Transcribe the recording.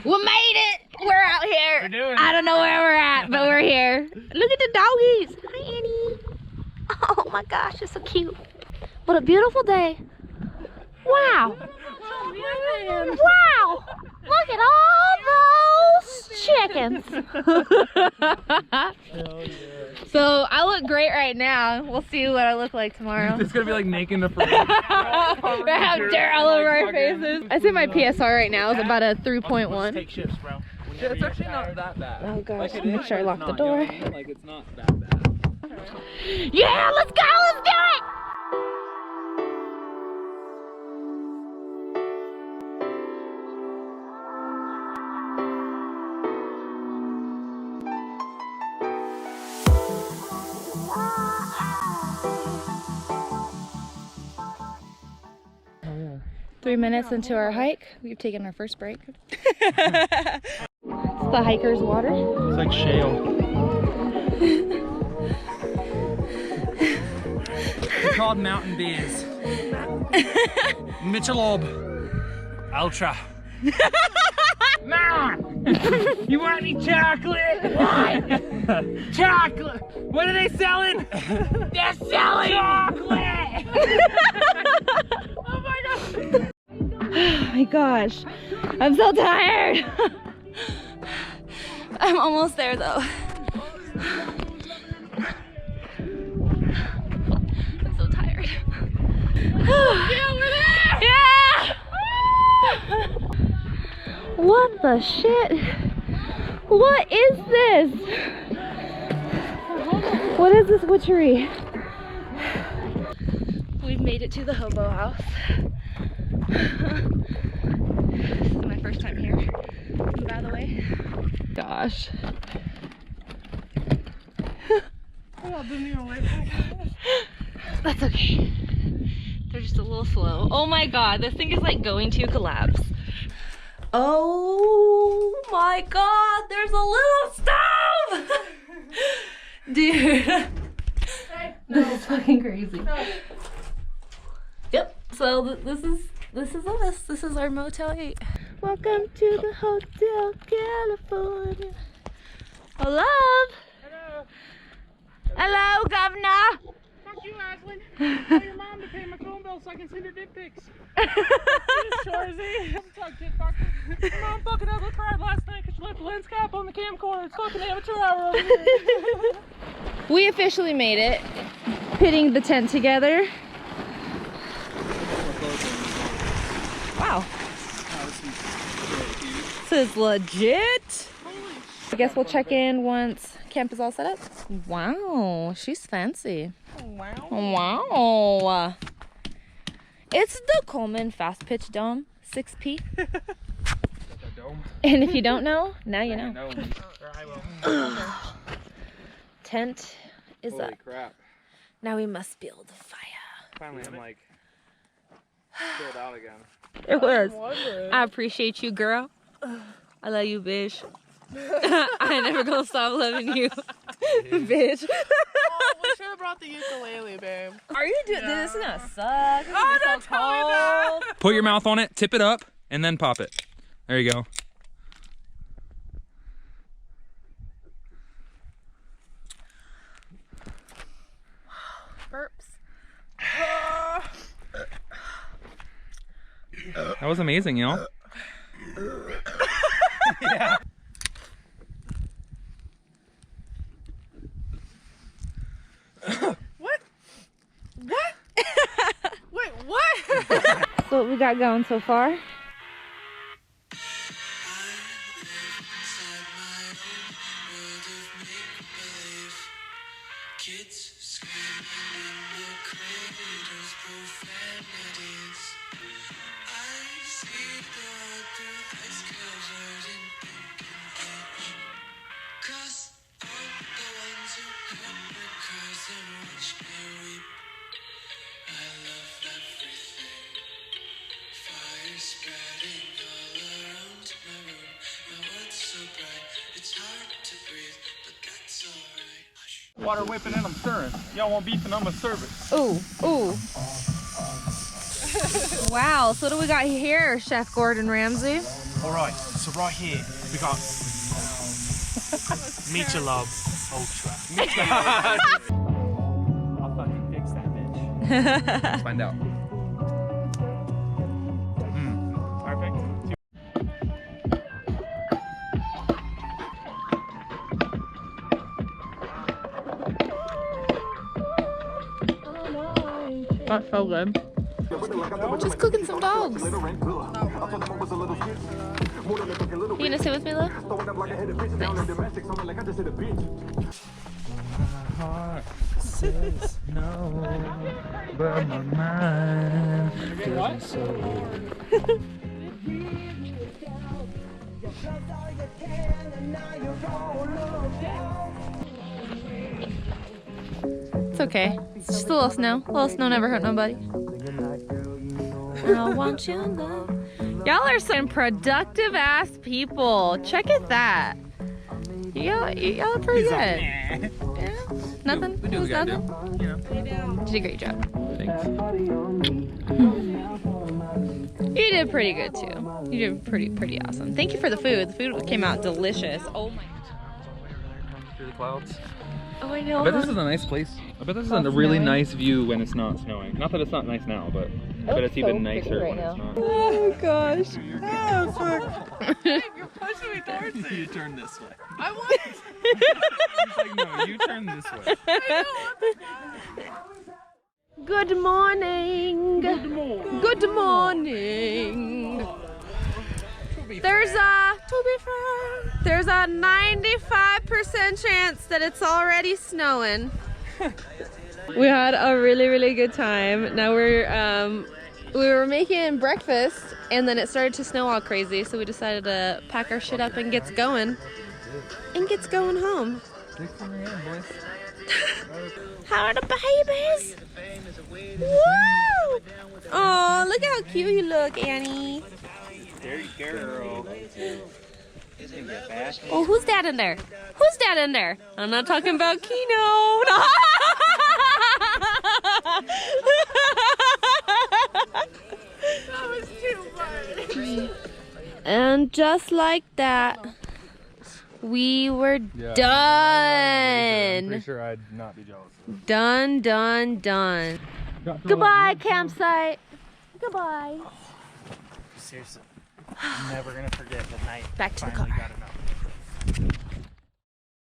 We made it! We're out here. We're doing it. I don't know where we're at, but we're here. Look at the doggies. Hi, Annie. Oh my gosh, it's so cute. What a beautiful day. Wow. Wow. Look at all those chickens. So I look great right now. We'll see what I look like tomorrow. It's gonna be like naked in the front. I have dirt all over our faces. I say my PSR right now is about a 3.1. Take shifts, bro. Yeah, it's actually not that bad. Oh gosh, Like, make sure I lock the door. You know what I mean? Like it's not that bad. Yeah, let's go, let's do it! 3 minutes into our hike, we've taken our first break. It's the hiker's water. It's like shale. They're called mountain bees. Michelob Ultra. Mom! You want any chocolate? What? Chocolate! What are they selling? They're selling chocolate! Oh my god! Oh my gosh, I'm so tired. I'm almost there though. I'm so tired. Yeah, we're there! Yeah! What the shit? What is this? What is this witchery? We've made it to the hobo house. This is my first time here, by the way. Gosh. That's okay. They're just a little slow. Oh my god, this thing is like going to collapse. Oh my god, there's a little stove! Dude. This is fucking crazy. Yep, so this is us. This is our Motel 8. Welcome to the Hotel California. Hello. Hello. Hello, Governor. Fuck you, Ashley. Tell your mom to pay my phone bill so I can send her dick pics. Shorzy. My mom fucking ugly cried last night because she left the lens cap on the camcorder. It's fucking amateur hour over here. We officially made it. Pitting the tent together. Wow. This is legit. I guess we'll check in once camp is all set up. Wow, she's fancy. Wow. Wow. It's the Coleman Fast Pitch Dome, 6P. And if you don't know, now you know. Tent is up. Holy crap. Now we must build a fire. Finally, I'm like chilled out again. It was. I appreciate you, girl. I love you, bitch. I ain't never gonna stop loving you, bitch. Oh, we should have brought the ukulele, babe. Are you doing this? Is gonna suck. Oh, don't tell me that. Put your mouth on it, tip it up, and then pop it. There you go. Burps. That was amazing, y'all. Yeah. What? Wait, what? So what we got going so far? Kids screaming in their cradles, profanities. I see the road through ice covered in pink and beige. Cross out the ones who hammer cars and watch me weep. I love everything. Fire spreading all around my room. My world's so bright, it's hard to breathe, but that's alright. Water whipping and I'm stirring. Y'all want beef and I'm gonna serve it. Ooh, ooh. Wow, so what do we got here, Chef Gordon Ramsay? All right, So right here, we got Michelob Ultra. I'll fucking fix that bitch. Let's find out. Perfect. That's so good. Just cooking some dogs. You gonna sit with me, love? Heart says no, but my mind doesn't so. It's okay. It's just a little snow. A little snow never hurt nobody. I want your love. Y'all are some productive ass people. Check it that. Y'all are pretty good. Yeah? Nothing? We do It was what we gotta nothing? do. You did a great job. Thanks. You did pretty good too. You did pretty awesome. Thank you for the food. The food came out delicious. Oh my. Through the clouds. Oh, I know. I bet this is a nice place. I bet this is a really nice view when it's not snowing. Not that it's not nice now, but I bet it's even nicer when it's not. Oh gosh. You're pushing me towards it. You turn this way. I want He's like, no, you turn this way. Good morning. Good morning. There's a, to be fair, there's a 95% chance that it's already snowing. We had a really good time. Now we were making breakfast and then it started to snow all crazy, so we decided to pack our shit up and get going. And get going home. How are the babies? Woo! Oh, look how cute you look, Annie. There you go. Oh, who's that in there? Who's that in there? I'm not talking about Kino. that was too funny. And just like that, we were done. I'm pretty sure I'd not be jealous. Done. Goodbye, campsite. Goodbye. Seriously, I'm never gonna forget the night. Back to the finally car. got enough.